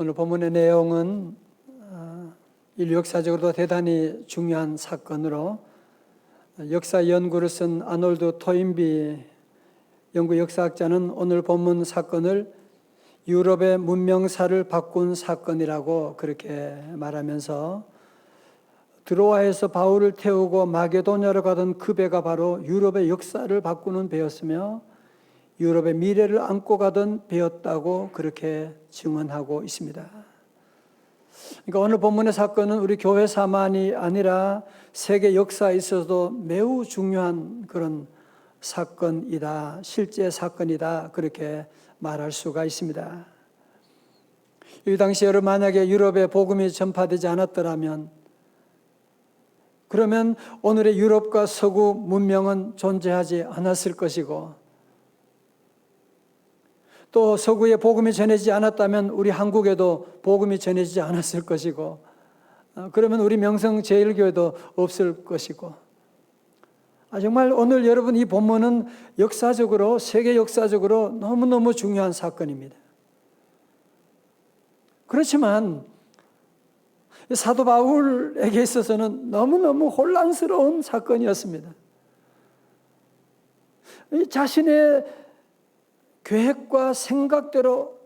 오늘 본문의 내용은 인류 역사적으로도 대단히 중요한 사건으로 역사 연구를 쓴 아놀드 토인비 영국 역사학자는 오늘 본문 사건을 유럽의 문명사를 바꾼 사건이라고 그렇게 말하면서 드로아에서 바울을 태우고 마게도냐로 가던 그 배가 바로 유럽의 역사를 바꾸는 배였으며 유럽의 미래를 안고 가던 배였다고 그렇게 증언하고 있습니다. 그러니까 오늘 본문의 사건은 우리 교회사만이 아니라 세계 역사에 있어서도 매우 중요한 그런 사건이다, 실제 사건이다 그렇게 말할 수가 있습니다. 이 당시 여러분 만약에 유럽에 복음이 전파되지 않았더라면 그러면 오늘의 유럽과 서구 문명은 존재하지 않았을 것이고 또 서구에 복음이 전해지지 않았다면 우리 한국에도 복음이 전해지지 않았을 것이고 그러면 우리 명성제일교회도 없을 것이고 정말 오늘 여러분 이 본문은 역사적으로 세계 역사적으로 너무너무 중요한 사건입니다. 그렇지만 사도 바울에게 있어서는 너무너무 혼란스러운 사건이었습니다. 자신의 계획과 생각대로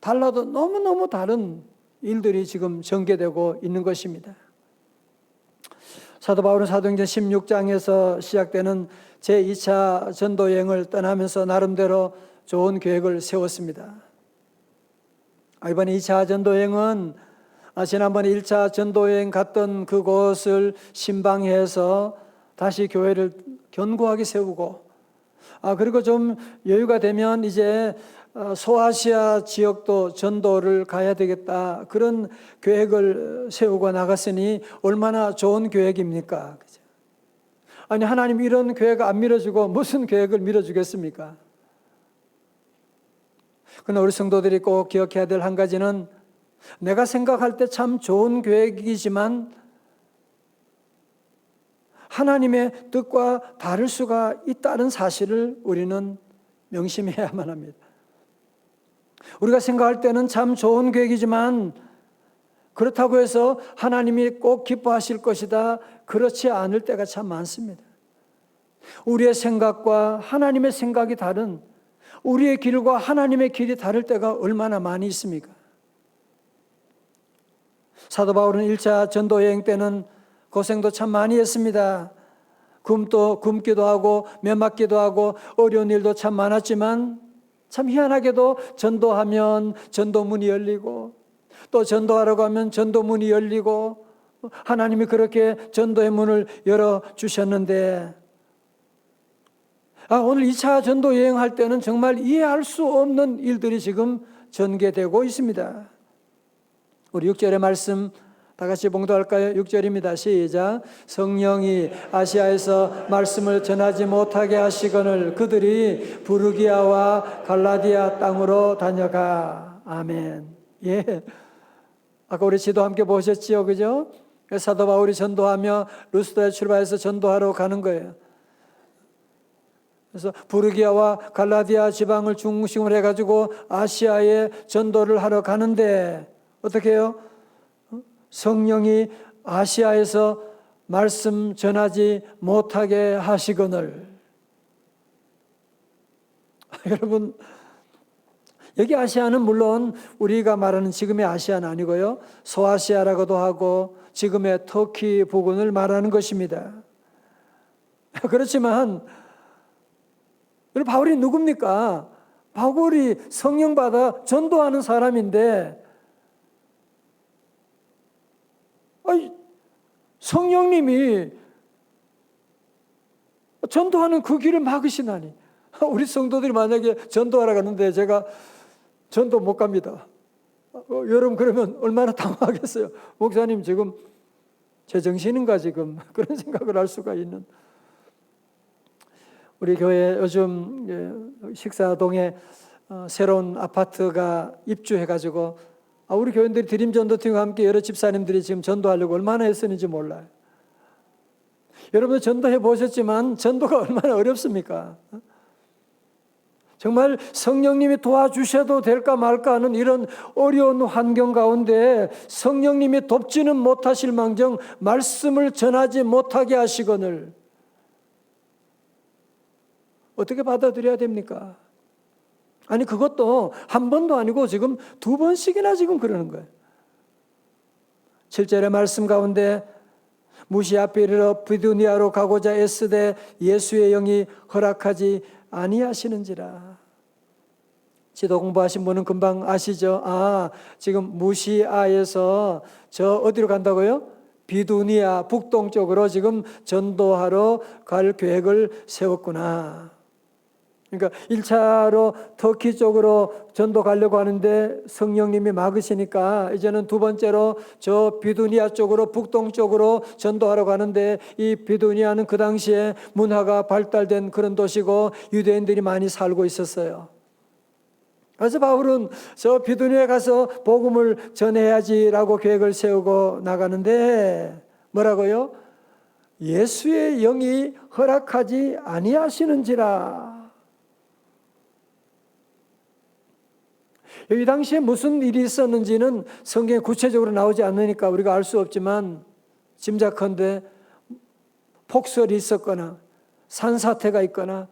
달라도 너무너무 다른 일들이 지금 전개되고 있는 것입니다. 사도 바울은 사도행전 16장에서 시작되는 제2차 전도여행을 떠나면서 나름대로 좋은 계획을 세웠습니다. 이번에 2차 전도여행은 지난번에 1차 전도여행 갔던 그곳을 신방해서 다시 교회를 견고하게 세우고 그리고 좀 여유가 되면 이제 소아시아 지역도 전도를 가야 되겠다 그런 계획을 세우고 나갔으니 얼마나 좋은 계획입니까? 아니 하나님 이런 계획 안 밀어주고 무슨 계획을 밀어주겠습니까? 그러나 우리 성도들이 꼭 기억해야 될 한 가지는 내가 생각할 때 참 좋은 계획이지만 하나님의 뜻과 다를 수가 있다는 사실을 우리는 명심해야만 합니다. 우리가 생각할 때는 참 좋은 계획이지만 그렇다고 해서 하나님이 꼭 기뻐하실 것이다 그렇지 않을 때가 참 많습니다. 우리의 생각과 하나님의 생각이 다른 우리의 길과 하나님의 길이 다를 때가 얼마나 많이 있습니까? 사도 바울은 1차 전도여행 때는 고생도 참 많이 했습니다. 굶기도 하고 면맞기도 하고 어려운 일도 참 많았지만 참 희한하게도 전도하면 전도문이 열리고 또 전도하러 가면 전도문이 열리고 하나님이 그렇게 전도의 문을 열어주셨는데 오늘 2차 전도 여행할 때는 정말 이해할 수 없는 일들이 지금 전개되고 있습니다. 우리 6절의 말씀 다 같이 봉독할까요? 6절입니다. 시작. 성령이 아시아에서 말씀을 전하지 못하게 하시거늘 그들이 부르기아와 갈라디아 땅으로 다녀가. 아멘. 예. 아까 우리 지도 함께 보셨지요, 그죠? 사도 바울이 전도하며 루스드라에 출발해서 전도하러 가는 거예요. 그래서 부르기아와 갈라디아 지방을 중심으로 해가지고 아시아에 전도를 하러 가는데 어떻게 해요? 성령이 아시아에서 말씀 전하지 못하게 하시거늘. 여러분 여기 아시아는 물론 우리가 말하는 지금의 아시아는 아니고요 소아시아라고도 하고 지금의 터키 부근을 말하는 것입니다. 그렇지만 바울이 누굽니까? 바울이 성령 받아 전도하는 사람인데 성령님이 전도하는 그 길을 막으시나니 우리 성도들이 만약에 전도하러 가는데 제가 전도 못 갑니다. 여러분 그러면 얼마나 당황하겠어요. 목사님 지금 제정신인가 지금 그런 생각을 할 수가 있는 우리 교회 요즘 식사동에 새로운 아파트가 입주해가지고 우리 교인들이 드림전도팀과 함께 여러 집사님들이 지금 전도하려고 얼마나 애쓰는지 몰라요. 여러분 전도해 보셨지만 전도가 얼마나 어렵습니까? 정말 성령님이 도와주셔도 될까 말까 하는 이런 어려운 환경 가운데 성령님이 돕지는 못하실 망정 말씀을 전하지 못하게 하시거늘 어떻게 받아들여야 됩니까? 아니 그것도 한 번도 아니고 지금 두 번씩이나 지금 그러는 거예요. 7절의 말씀 가운데 무시아 앞에 이르러 비두니아로 가고자 애쓰되 예수의 영이 허락하지 아니하시는지라. 지도 공부하신 분은 금방 아시죠? 지금 무시아에서 저 어디로 간다고요? 비두니아 북동쪽으로 지금 전도하러 갈 계획을 세웠구나. 그러니까 1차로 터키 쪽으로 전도 가려고 하는데 성령님이 막으시니까 이제는 두 번째로 저 비두니아 쪽으로 북동쪽으로 전도하러 가는데 이 비두니아는 그 당시에 문화가 발달된 그런 도시고 유대인들이 많이 살고 있었어요. 그래서 바울은 저 비두니아에 가서 복음을 전해야지라고 계획을 세우고 나가는데 뭐라고요? 예수의 영이 허락하지 아니하시는지라. 이 당시에 무슨 일이 있었는지는 성경에 구체적으로 나오지 않으니까 우리가 알 수 없지만 짐작컨대 폭설이 있었거나 산사태가 있거나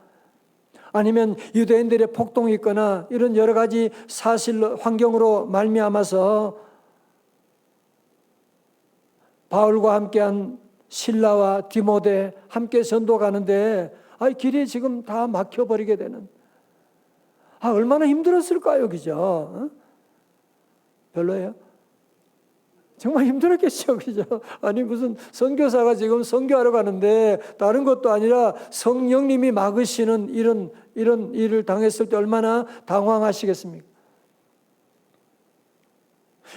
아니면 유대인들의 폭동이 있거나 이런 여러 가지 사실 환경으로 말미암아서 바울과 함께한 실라와 디모데 함께 전도 가는데 길이 지금 다 막혀버리게 되는 얼마나 힘들었을까요? 그죠? 별로예요? 정말 힘들었겠죠. 그죠? 아니 무슨 선교사가 지금 선교하러 가는데 다른 것도 아니라 성령님이 막으시는 이런 일을 당했을 때 얼마나 당황하시겠습니까?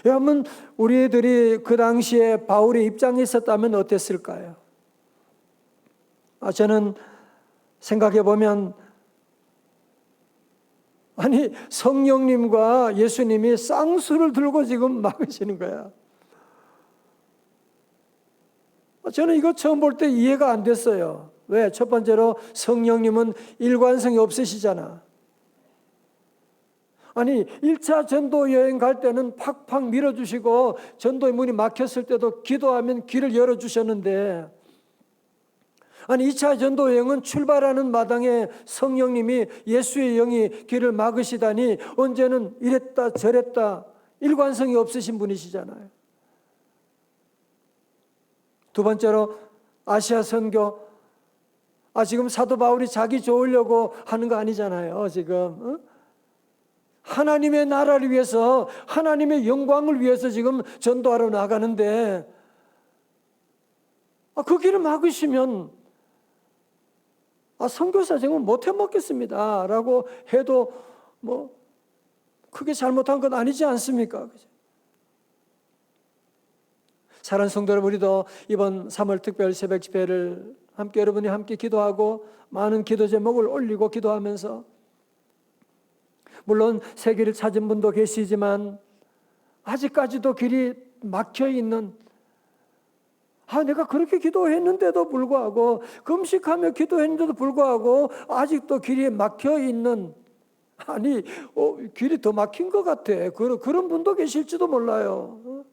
여러분 우리들이 그 당시에 바울의 입장에 있었다면 어땠을까요? 저는 생각해 보면 성령님과 예수님이 쌍수를 들고 지금 막으시는 거야. 저는 이거 처음 볼 때 이해가 안 됐어요. 왜? 첫 번째로 성령님은 일관성이 없으시잖아. 1차 전도 여행 갈 때는 팍팍 밀어주시고 전도의 문이 막혔을 때도 기도하면 길을 열어주셨는데 2차 전도 여행은 출발하는 마당에 성령님이 예수의 영이 길을 막으시다니 언제는 이랬다 저랬다 일관성이 없으신 분이시잖아요. 두 번째로 아시아 선교 지금 사도 바울이 자기 좋으려고 하는 거 아니잖아요. 지금 하나님의 나라를 위해서 하나님의 영광을 위해서 지금 전도하러 나가는데 그 길을 막으시면 선교사 지금 못 해먹겠습니다 라고 해도 크게 잘못한 건 아니지 않습니까? 사랑하는 성도 여러분, 우리도 이번 3월 특별 새벽 집회를 여러분이 함께 기도하고 많은 기도 제목을 올리고 기도하면서 물론 새 길을 찾은 분도 계시지만 아직까지도 길이 막혀 있는 내가 그렇게 기도했는데도 불구하고 금식하며 기도했는데도 불구하고 아직도 길이 막혀 있는 길이 더 막힌 것 같아. 그런 분도 계실지도 몰라요.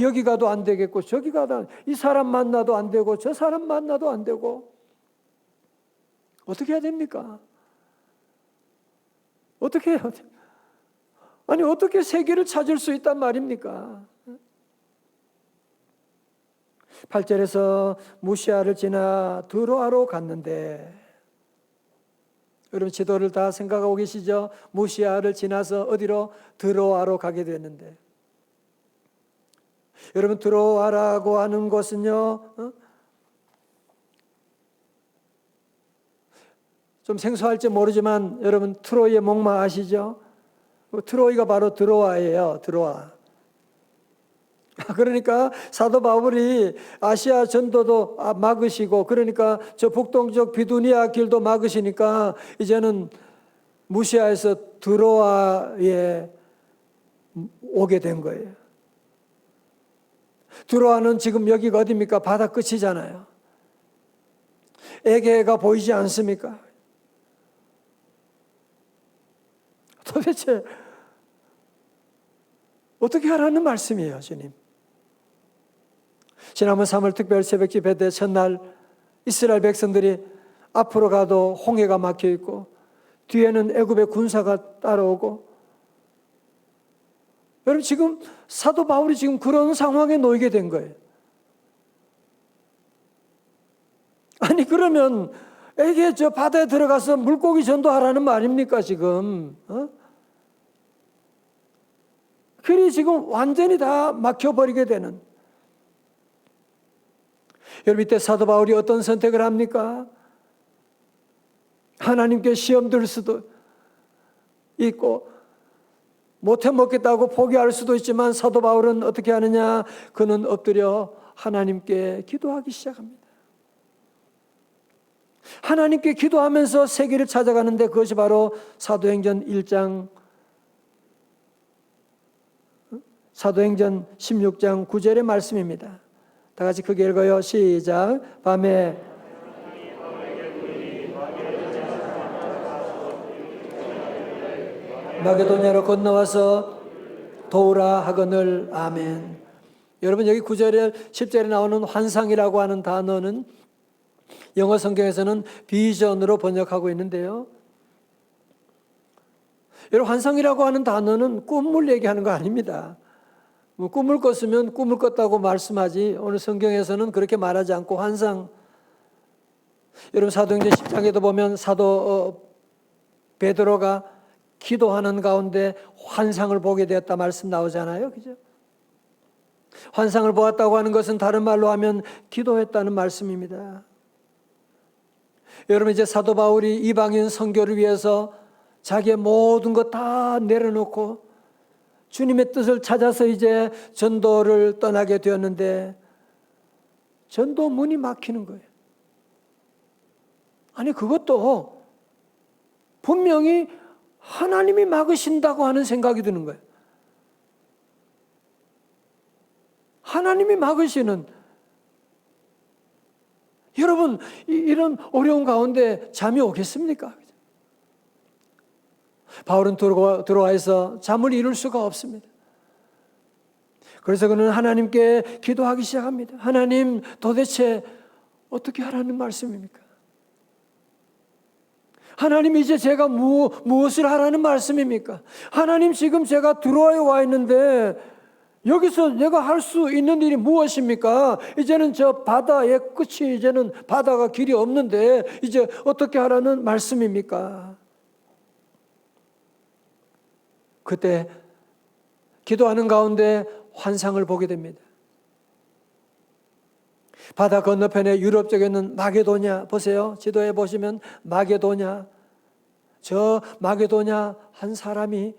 여기 가도 안 되겠고 저기 가도 이 사람 만나도 안 되고 저 사람 만나도 안 되고 어떻게 해야 됩니까? 어떻게 해야 돼? 어떻게 세계를 찾을 수 있단 말입니까? 8절에서 무시아를 지나 드로아로 갔는데 여러분 지도를 다 생각하고 계시죠? 무시아를 지나서 어디로? 드로아로 가게 됐는데 여러분 드로아라고 하는 곳은요 좀 생소할지 모르지만 여러분 트로이의 목마 아시죠? 트로이가 바로 드로아예요. 드로아. 그러니까 사도 바울이 아시아 전도도 막으시고 그러니까 저 북동쪽 비두니아 길도 막으시니까 이제는 무시아에서 드로아에 오게 된 거예요. 드로아는 지금 여기가 어디입니까? 바다 끝이잖아요. 에게가 보이지 않습니까? 도대체 어떻게 하라는 말씀이에요, 주님? 지난번 3월 특별 새벽 집회 때 첫날 이스라엘 백성들이 앞으로 가도 홍해가 막혀 있고 뒤에는 애굽의 군사가 따라오고, 여러분 지금 사도 바울이 지금 그런 상황에 놓이게 된 거예요. 아니 그러면 에게 저 바다에 들어가서 물고기 전도하라는 말입니까 지금? 길이 지금 완전히 다 막혀버리게 되는. 여러분 이때 사도 바울이 어떤 선택을 합니까? 하나님께 시험 들 수도 있고 못해 먹겠다고 포기할 수도 있지만 사도 바울은 어떻게 하느냐? 그는 엎드려 하나님께 기도하기 시작합니다. 하나님께 기도하면서 세계를 찾아가는데 그것이 바로 사도행전 1장, 사도행전 16장 9절의 말씀입니다. 다 같이 크게 읽어요. 시작. 밤에 마게도냐로 건너와서 도우라 하거늘. 아멘. 여러분 여기 9절에 10절에 나오는 환상이라고 하는 단어는 영어 성경에서는 비전으로 번역하고 있는데요. 여러분 환상이라고 하는 단어는 꿈을 얘기하는 거 아닙니다. 뭐 꿈을 꿨으면 꿈을 꿨다고 말씀하지 오늘 성경에서는 그렇게 말하지 않고 환상. 여러분 사도행전 10장에도 보면 사도 베드로가 기도하는 가운데 환상을 보게 되었다 말씀 나오잖아요. 그죠? 환상을 보았다고 하는 것은 다른 말로 하면 기도했다는 말씀입니다. 여러분 이제 사도 바울이 이방인 선교를 위해서 자기의 모든 것 다 내려놓고 주님의 뜻을 찾아서 이제 전도를 떠나게 되었는데 전도 문이 막히는 거예요. 아니 그것도 분명히 하나님이 막으신다고 하는 생각이 드는 거예요. 하나님이 막으시는. 여러분 이런 어려운 가운데 잠이 오겠습니까? 바울은 들어와서 잠을 이룰 수가 없습니다. 그래서 그는 하나님께 기도하기 시작합니다. 하나님 도대체 어떻게 하라는 말씀입니까? 하나님 이제 제가 무엇을 하라는 말씀입니까? 하나님 지금 제가 들어와에 와 있는데 여기서 내가 할 수 있는 일이 무엇입니까? 이제는 저 바다의 끝이 이제는 바다가 길이 없는데 이제 어떻게 하라는 말씀입니까? 그때 기도하는 가운데 환상을 보게 됩니다. 바다 건너편에 유럽 쪽에 있는 마게도냐 보세요. 지도에 보시면 마게도냐, 저 마게도냐 한 사람이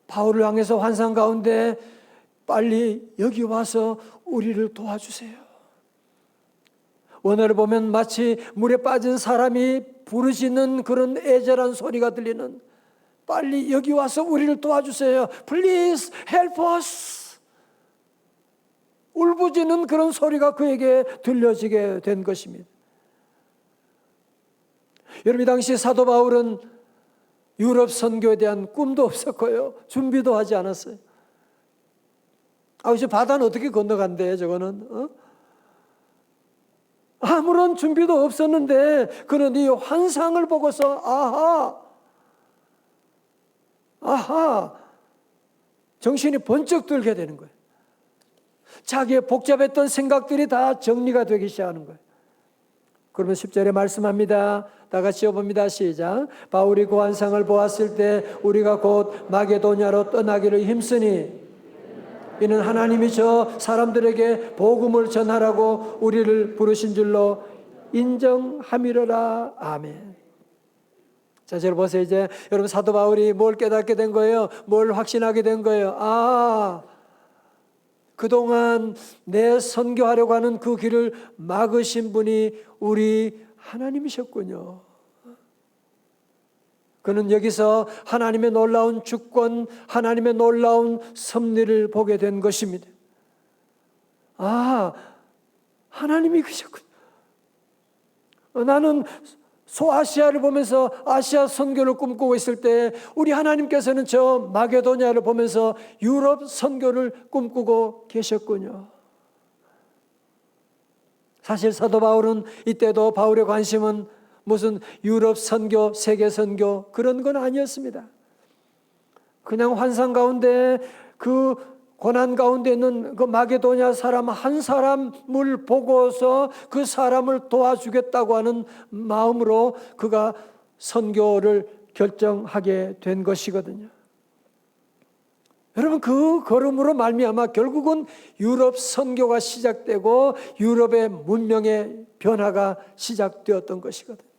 바울을 향해서 환상 가운데 빨리 여기 와서 우리를 도와주세요. 원어를 보면 마치 물에 빠진 사람이 부르짖는 그런 애절한 소리가 들리는, 빨리 여기 와서 우리를 도와주세요. Please help us. 울부짖는 그런 소리가 그에게 들려지게 된 것입니다. 여러분 이 당시 사도 바울은 유럽 선교에 대한 꿈도 없었고요. 준비도 하지 않았어요. 이제 바다는 어떻게 건너간대 저거는. 아무런 준비도 없었는데 그는 이 환상을 보고서 아하 정신이 번쩍 들게 되는 거예요. 자기의 복잡했던 생각들이 다 정리가 되기 시작하는 거예요. 그러면 10절에 말씀합니다. 다 같이 읽어봅니다. 시작. 바울이 그 환상을 보았을 때 우리가 곧 마게도냐로 떠나기를 힘쓰니 이는 하나님이 저 사람들에게 복음을 전하라고 우리를 부르신 줄로 인정함이로라. 아멘. 자, 여러분 보세요. 이제 여러분 사도 바울이 뭘 깨닫게 된 거예요? 뭘 확신하게 된 거예요? 그동안 내 선교하려고 하는 그 길을 막으신 분이 우리 하나님이셨군요. 그는 여기서 하나님의 놀라운 주권, 하나님의 놀라운 섭리를 보게 된 것입니다. 하나님이 그셨군요. 나는 소아시아를 보면서 아시아 선교를 꿈꾸고 있을 때 우리 하나님께서는 저 마게도냐를 보면서 유럽 선교를 꿈꾸고 계셨군요. 사실 사도 바울은 이때도 바울의 관심은 무슨 유럽 선교, 세계 선교 그런 건 아니었습니다. 그냥 환상 가운데 그 고난 가운데 있는 그 마게도냐 사람 한 사람을 보고서 그 사람을 도와주겠다고 하는 마음으로 그가 선교를 결정하게 된 것이거든요. 여러분, 그 걸음으로 말미암아 결국은 유럽 선교가 시작되고 유럽의 문명의 변화가 시작되었던 것이거든요.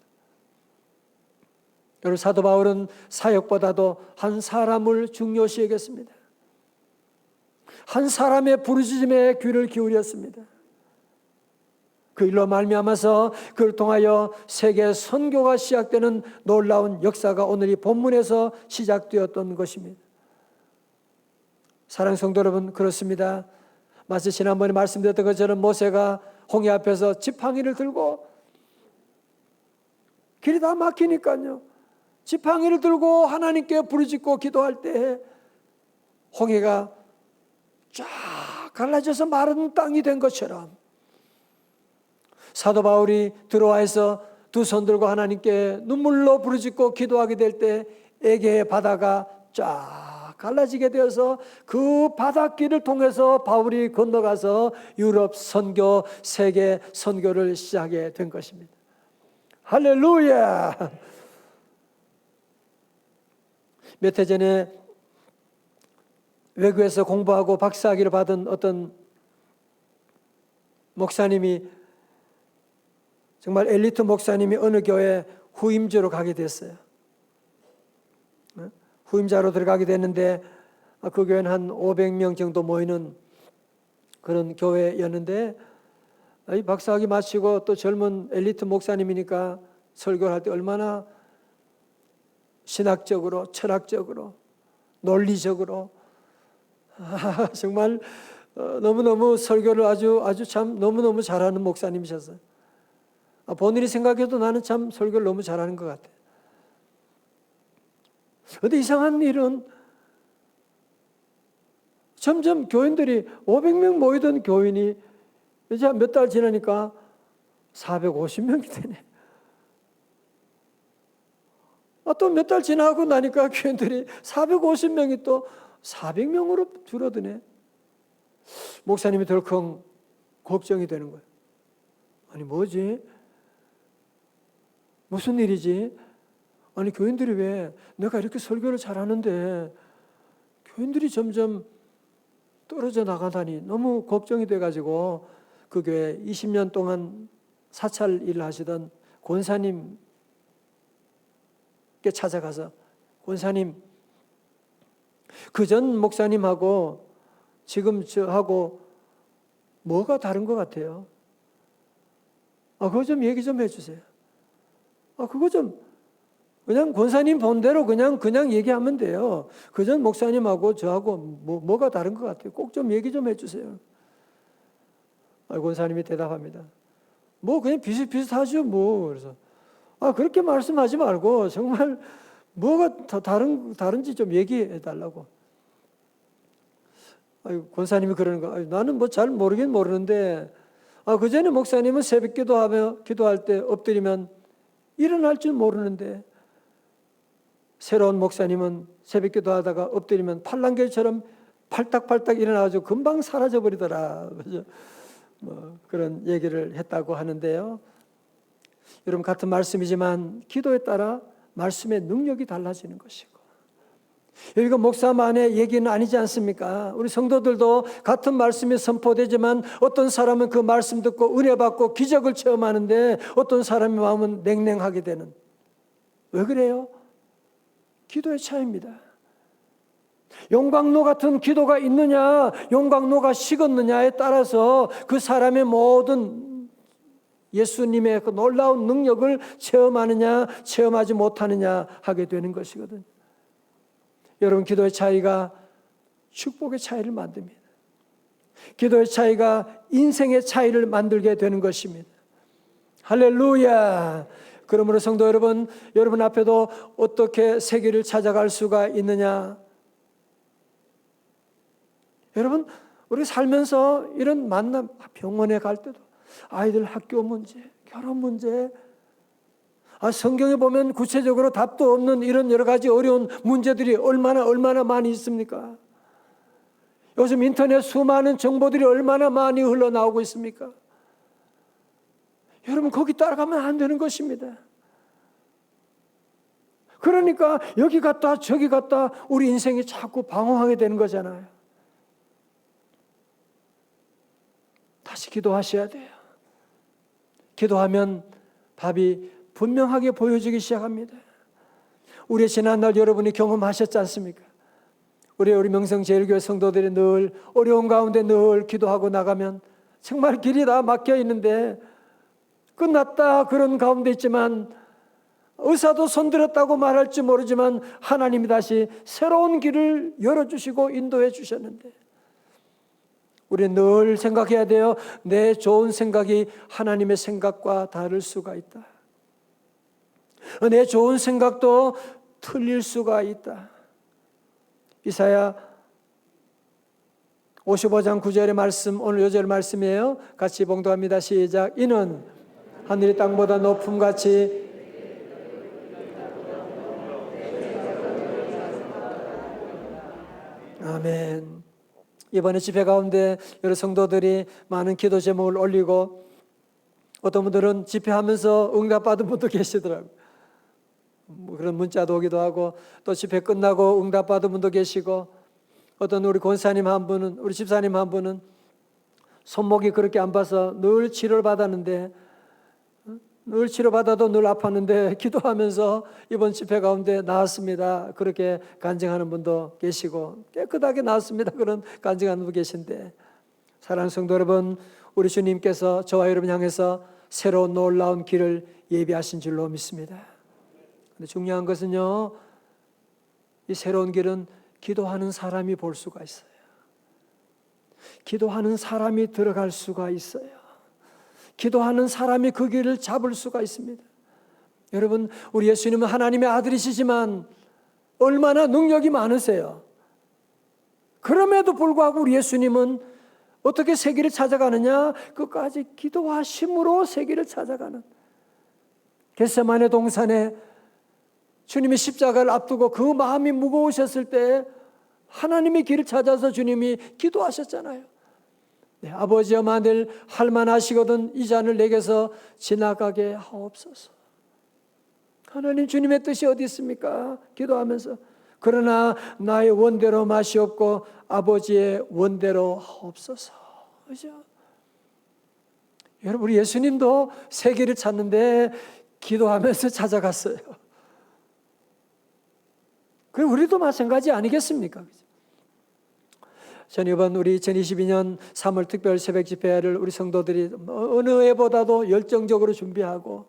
여러분, 사도 바울은 사역보다도 한 사람을 중요시 여겼습니다. 한 사람의 부르짖음에 귀를 기울였습니다. 그 일로 말미암아서 그를 통하여 세계 선교가 시작되는 놀라운 역사가 오늘 이 본문에서 시작되었던 것입니다. 사랑하는 성도 여러분, 그렇습니다. 마치 지난번에 말씀드렸던 것처럼 모세가 홍해 앞에서 지팡이를 들고 길이 다 막히니까요, 지팡이를 들고 하나님께 부르짖고 기도할 때 홍해가 쫙 갈라져서 마른 땅이 된 것처럼 사도 바울이 들어와서 두 손 들고 하나님께 눈물로 부르짖고 기도하게 될 때 에게의 바다가 쫙 갈라지게 되어서 그 바닷길을 통해서 바울이 건너가서 유럽 선교, 세계 선교를 시작하게 된 것입니다. 할렐루야! 몇 해 전에 외국에서 공부하고 박사학위를 받은 어떤 목사님이, 정말 엘리트 목사님이 어느 교회 후임자로 가게 됐어요. 후임자로 들어가게 됐는데 그 교회는 한 500명 정도 모이는 그런 교회였는데, 이 박사학위 마치고 또 젊은 엘리트 목사님이니까 설교를 할 때 얼마나 신학적으로, 철학적으로, 논리적으로 정말 너무너무 설교를 아주 참 너무너무 잘하는 목사님이셨어요. 본인이 생각해도 나는 참 설교를 너무 잘하는 것 같아요. 그런데 이상한 일은 점점 교인들이 500명 모이던 교인이 이제 몇 달 지나니까 450명이 되네. 또 몇 달 지나고 나니까 교인들이 450명이 또 400명으로 줄어드네. 목사님이 덜컹 걱정이 되는 거예요. 아니 뭐지? 무슨 일이지? 아니 교인들이 왜 내가 이렇게 설교를 잘하는데 교인들이 점점 떨어져 나가다니 너무 걱정이 돼가지고 그 교회 20년 동안 사찰 일을 하시던 권사님께 찾아가서, 권사님, 그전 목사님하고 지금 저하고 뭐가 다른 것 같아요? 그거 좀 얘기 좀 해주세요. 그거 좀 그냥 권사님 본대로 그냥 얘기하면 돼요. 그전 목사님하고 저하고 뭐가 다른 것 같아요? 꼭 좀 얘기 좀 해주세요. 권사님이 대답합니다. 뭐 그냥 비슷비슷하죠 뭐. 그래서 그렇게 말씀하지 말고 정말 뭐가 더 다른지 좀 얘기해 달라고. 권사님이 그러는 거. 나는 뭐 잘 모르긴 모르는데 그전에 목사님은 새벽 기도할 때 엎드리면 일어날 줄 모르는데, 새로운 목사님은 새벽 기도하다가 엎드리면 팔랑귀처럼 팔딱팔딱 일어나가지고 금방 사라져 버리더라. 뭐 그런 얘기를 했다고 하는데요. 여러분, 같은 말씀이지만 기도에 따라 말씀의 능력이 달라지는 것이고, 여기가 목사만의 얘기는 아니지 않습니까? 우리 성도들도 같은 말씀이 선포되지만 어떤 사람은 그 말씀 듣고 은혜 받고 기적을 체험하는데 어떤 사람의 마음은 냉랭하게 되는. 왜 그래요? 기도의 차이입니다. 용광로 같은 기도가 있느냐, 용광로가 식었느냐에 따라서 그 사람의 모든 예수님의 그 놀라운 능력을 체험하느냐, 체험하지 못하느냐 하게 되는 것이거든요. 여러분, 기도의 차이가 축복의 차이를 만듭니다. 기도의 차이가 인생의 차이를 만들게 되는 것입니다. 할렐루야! 그러므로 성도 여러분, 여러분 앞에도 어떻게 세계를 찾아갈 수가 있느냐? 여러분, 우리 살면서 이런 만남, 병원에 갈 때도 아이들 학교 문제, 결혼 문제, 성경에 보면 구체적으로 답도 없는 이런 여러 가지 어려운 문제들이 얼마나 많이 있습니까? 요즘 인터넷 수많은 정보들이 얼마나 많이 흘러나오고 있습니까? 여러분, 거기 따라가면 안 되는 것입니다. 그러니까 여기 갔다 저기 갔다 우리 인생이 자꾸 방황하게 되는 거잖아요. 다시 기도하셔야 돼요. 기도하면 답이 분명하게 보여지기 시작합니다. 우리 지난날 여러분이 경험하셨지 않습니까? 우리 명성제일교회 성도들이 늘 어려운 가운데 늘 기도하고 나가면 정말 길이 다 막혀 있는데 끝났다 그런 가운데 있지만 의사도 손들었다고 말할지 모르지만 하나님이 다시 새로운 길을 열어주시고 인도해 주셨는데 우리는 늘 생각해야 돼요. 내 좋은 생각이 하나님의 생각과 다를 수가 있다. 내 좋은 생각도 틀릴 수가 있다. 이사야 55장 9절의 말씀, 오늘 요절 말씀이에요. 같이 봉독합니다. 시작. 이는 하늘이 땅보다 높음같이 아멘. 이번에 집회 가운데 여러 성도들이 많은 기도 제목을 올리고 어떤 분들은 집회하면서 응답받은 분도 계시더라고요. 그런 문자도 오기도 하고 또 집회 끝나고 응답받은 분도 계시고 어떤 우리 권사님 한 분은 우리 집사님 한 분은 손목이 그렇게 안 봐서 늘 치료를 받았는데 늘 치료받아도 늘 아팠는데 기도하면서 이번 집회 가운데 나았습니다. 그렇게 간증하는 분도 계시고 깨끗하게 나았습니다. 그런 간증하는 분 계신데 사랑하는 성도 여러분, 우리 주님께서 저와 여러분 향해서 새로운 놀라운 길을 예비하신 줄로 믿습니다. 근데 중요한 것은요, 이 새로운 길은 기도하는 사람이 볼 수가 있어요. 기도하는 사람이 들어갈 수가 있어요. 기도하는 사람이 그 길을 잡을 수가 있습니다. 여러분, 우리 예수님은 하나님의 아들이시지만 얼마나 능력이 많으세요. 그럼에도 불구하고 우리 예수님은 어떻게 세계를 찾아가느냐? 끝까지 기도하심으로 세계를 찾아가는. 겟세마네 동산에 주님이 십자가를 앞두고 그 마음이 무거우셨을 때 하나님의 길을 찾아서 주님이 기도하셨잖아요. 네, 아버지여 만일 할만하시거든 이 잔을 내게서 지나가게 하옵소서. 하나님, 주님의 뜻이 어디 있습니까? 기도하면서 그러나 나의 원대로 마시옵고 아버지의 원대로 하옵소서. 그죠? 여러분, 우리 예수님도 세계를 찾는데 기도하면서 찾아갔어요. 그 우리도 마찬가지 아니겠습니까? 저는 이번 우리 2022년 3월 특별 새벽 집회를 우리 성도들이 어느 해보다도 열정적으로 준비하고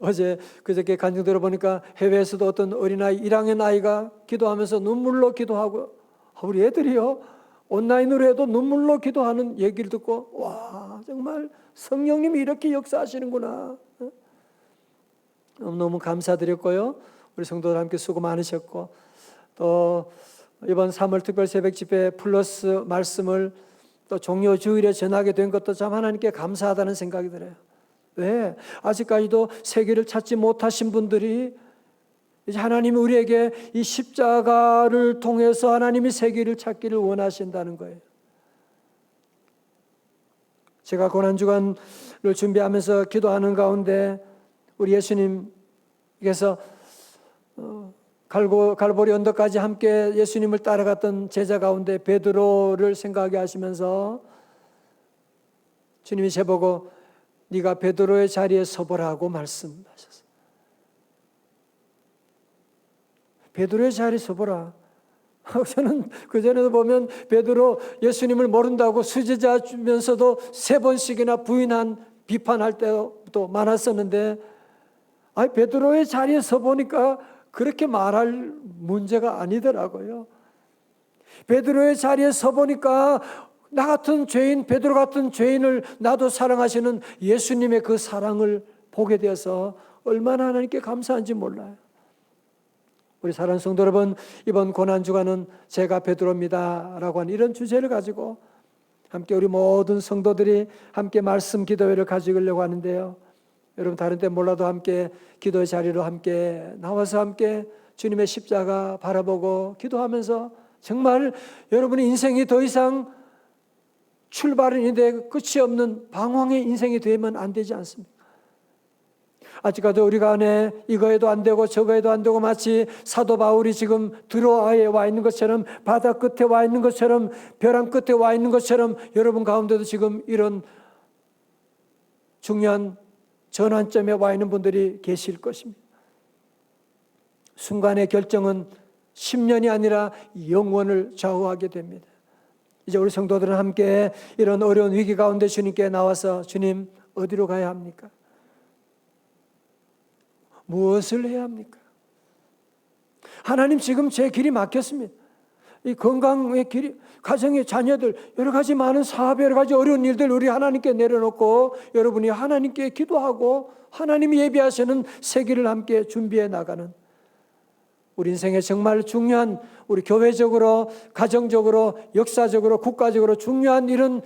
어제 그저께 간증 들어보니까 해외에서도 어떤 어린아이 1학년 아이가 기도하면서 눈물로 기도하고 우리 애들이요 온라인으로 해도 눈물로 기도하는 얘기를 듣고 와 정말 성령님이 이렇게 역사하시는구나. 너무 감사드렸고요. 우리 성도들 함께 수고 많으셨고 또 이번 3월 특별 새벽 집회 플러스 말씀을 또 종료 주일에 전하게 된 것도 참 하나님께 감사하다는 생각이 들어요. 왜? 아직까지도 세계를 찾지 못하신 분들이 이제 하나님이 우리에게 이 십자가를 통해서 하나님이 세계를 찾기를 원하신다는 거예요. 제가 고난주간을 준비하면서 기도하는 가운데 우리 예수님께서 갈보리 언덕까지 함께 예수님을 따라갔던 제자 가운데 베드로를 생각하게 하시면서 주님이 저보고 네가 베드로의 자리에 서보라고 말씀하셨어요. 베드로의 자리에 서보라. 저는 그전에도 보면 베드로 예수님을 모른다고 수제자면서도 3번씩이나 부인한 비판할 때도 많았었는데 베드로의 자리에 서보니까 그렇게 말할 문제가 아니더라고요. 베드로의 자리에 서보니까 나 같은 죄인, 베드로 같은 죄인을 나도 사랑하시는 예수님의 그 사랑을 보게 되어서 얼마나 하나님께 감사한지 몰라요. 우리 사랑하는 성도 여러분, 이번 고난주간은 제가 베드로입니다 라고 하는 이런 주제를 가지고 함께 우리 모든 성도들이 함께 말씀 기도회를 가지려고 하는데요. 여러분 다른 때 몰라도 함께 기도의 자리로 함께 나와서 함께 주님의 십자가 바라보고 기도하면서 정말 여러분의 인생이 더 이상 출발은 있는데 끝이 없는 방황의 인생이 되면 안 되지 않습니까? 아직까지 우리가 안에 이거 해도 안 되고 저거 해도 안 되고 마치 사도 바울이 지금 드로아에 와 있는 것처럼 바다 끝에 와 있는 것처럼 벼랑 끝에 와 있는 것처럼 여러분 가운데도 지금 이런 중요한 전환점에 와 있는 분들이 계실 것입니다. 순간의 결정은 10년이 아니라 영원을 좌우하게 됩니다. 이제 우리 성도들은 함께 이런 어려운 위기 가운데 주님께 나와서 주님 어디로 가야 합니까? 무엇을 해야 합니까? 하나님 지금 제 길이 막혔습니다. 이 건강의 길이, 가정의 자녀들, 여러 가지 많은 사업, 여러 가지 어려운 일들 우리 하나님께 내려놓고 여러분이 하나님께 기도하고 하나님이 예비하시는 새 길을 함께 준비해 나가는 우리 인생에 정말 중요한 우리 교회적으로, 가정적으로, 역사적으로, 국가적으로 중요한 이런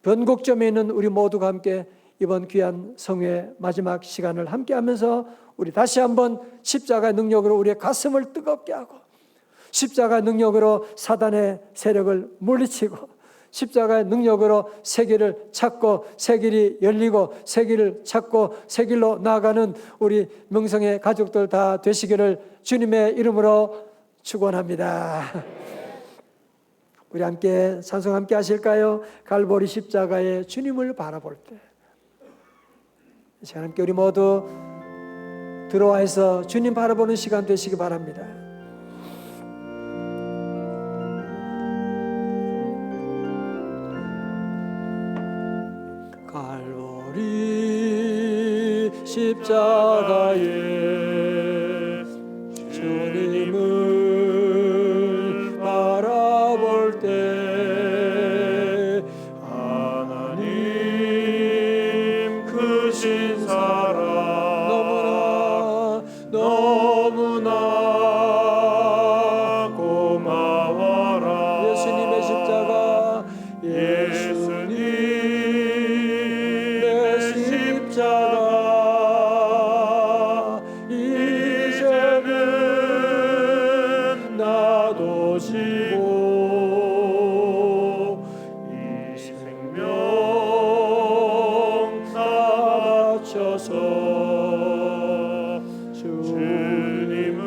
변곡점에 있는 우리 모두가 함께 이번 귀한 성회의 마지막 시간을 함께 하면서 우리 다시 한번 십자가의 능력으로 우리의 가슴을 뜨겁게 하고 십자가의 능력으로 사단의 세력을 물리치고 십자가의 능력으로 새 길을 찾고 새 길이 열리고 새 길을 찾고 새 길로 나아가는 우리 명성의 가족들 다 되시기를 주님의 이름으로 축원합니다. 우리 함께 찬송 함께 하실까요? 갈보리 십자가의 주님을 바라볼 때 이 시간 함께 우리 모두 들어와서 주님 바라보는 시간 되시기 바랍니다. 갈보리 십자가에 주님을 바라볼 때 하나님 크신 사랑 너무나 고마워라. 예수님의 십자가 이제는 나도 지고 이 생명 다 바쳐서 주님을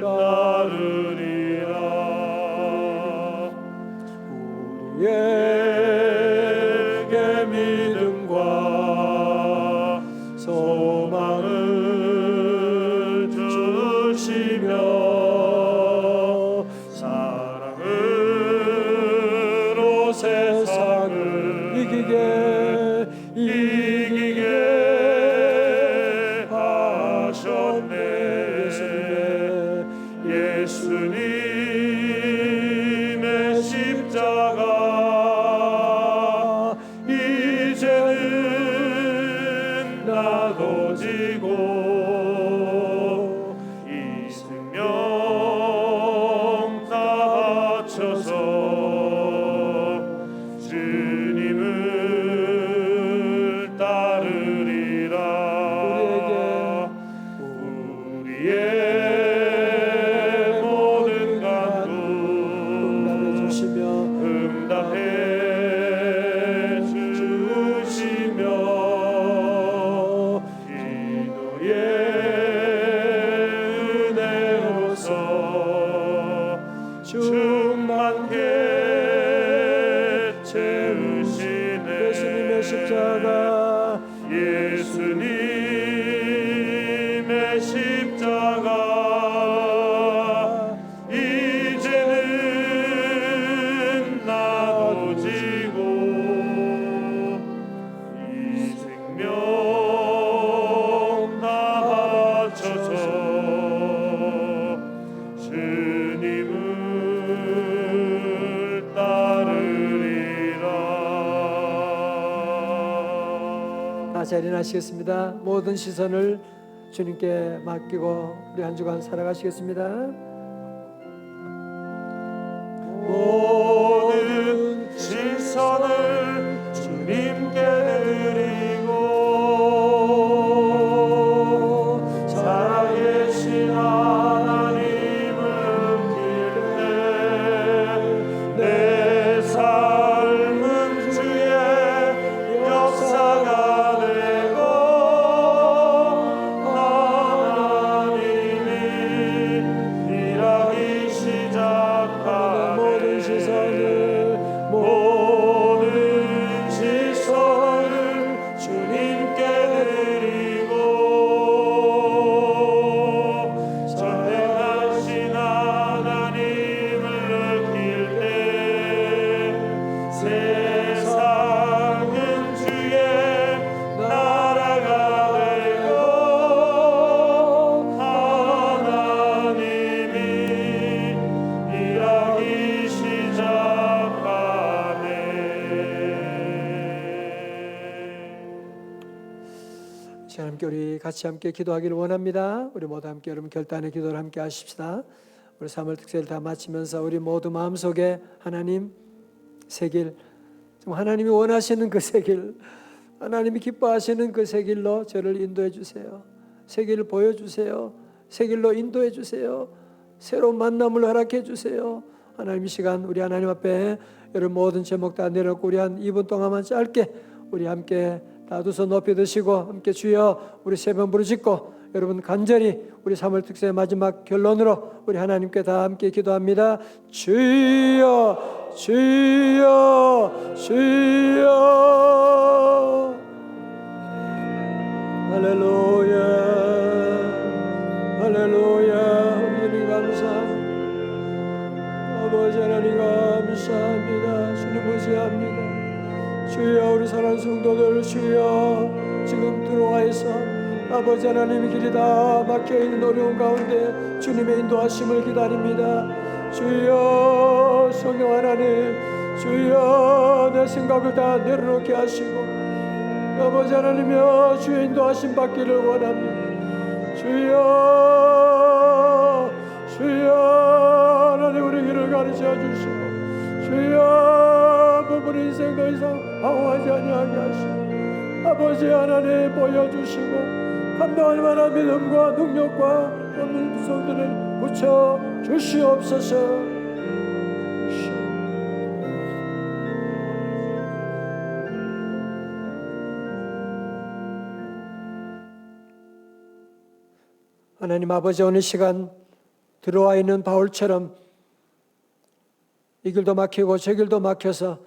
따르리라. 우리에게 믿음과 소망을 주시며 사랑으로 세상을 이기게 하셨네. 예수님의 십자가 이제는 나도 지고 이 생명 다 바쳐서 주님을 따르리라. 우리의 모든 간구 응답해 주시며 기도의 은혜로서 충만케 채우시네. 예수님의 십자가 예수님의 십자가 이제는 나도 지고 이 생명 다 바쳐서 주님을 따르리라. 자리에 나시겠습니다. 모든 시선을 주님께 맡기고 우리 한 주간 살아가시겠습니다. 모든 시선을 주님께 드리고 살아계신 하나님을 느낄 때 내 삶은 주의 역사가 되고 하나님이 일하기 시작하네. 모든 시선을 주님께 드리고 전능하신 하나님을 느낄 때 세상은 주의 나라가 되고 하나님이 일하기 시작하네. 시간 함께 우리 같이 함께 기도하기를 원합니다. 우리 모두 함께 여러분 결단의 기도를 함께 하십시다. 우리 3월 특세를 다 마치면서 우리 모두 마음속에 하나님 새길, 하나님이 원하시는 그 새길, 하나님이 기뻐하시는 그 새길로 저를 인도해 주세요. 새길을 보여주세요. 새길로 인도해 주세요. 새로운 만남을 허락해 주세요. 하나님 이 시간 우리 하나님 앞에 여러분 모든 제목 다 내려놓고 우리 한 2분 동안만 짧게 우리 함께 다 두 손 높이 드시고 함께 주여 우리 세 번 부르짖고 여러분 간절히 우리 3월 특세 마지막 결론으로 우리 하나님께 다 함께 기도합니다. 주여 주여 주여. 할렐루야 할렐루야. 우리 감사합니다. 아버지 하나님 감사합니다. 주님 의지합니다. 주여 우리 사랑하는 성도들 주여 지금 들어와서 아버지 하나님의 길이 다 막혀있는 어려운 가운데 주님의 인도하심을 기다립니다. 주여 성령 하나님 주여 내 생각을 다 내려놓게 하시고 아버지 하나님이여 주의 인도하심 받기를 원합니다. 주여 주여 하나님 우리 길을 가르쳐 주시고 주여 부분 인생 더 이상 방황하지 아니하게 하시고 아버지 하나님 보여주시고 감당할 만한 믿음과 능력과 없는 구성들을 붙여 주시옵소서. 하나님 아버지 오늘 시간 들어와 있는 바울처럼 이 길도 막히고 저 길도 막혀서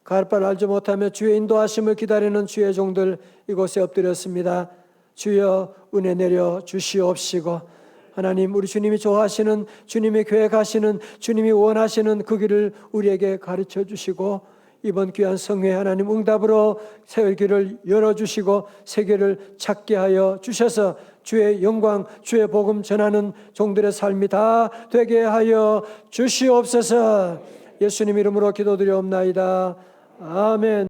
갈 바를 알지 못하며 주의 인도하심을 기다리는 주의 종들 이곳에 엎드렸습니다. 주여 은혜 내려 주시옵시고 하나님 우리 주님이 좋아하시는 주님이 계획하시는 주님이 원하시는 그 길을 우리에게 가르쳐 주시고 이번 귀한 성회 하나님 응답으로 새 길을 열어주시고 세계를 찾게 하여 주셔서 주의 영광 주의 복음 전하는 종들의 삶이 다 되게 하여 주시옵소서. 예수님 이름으로 기도드리옵나이다. 아멘.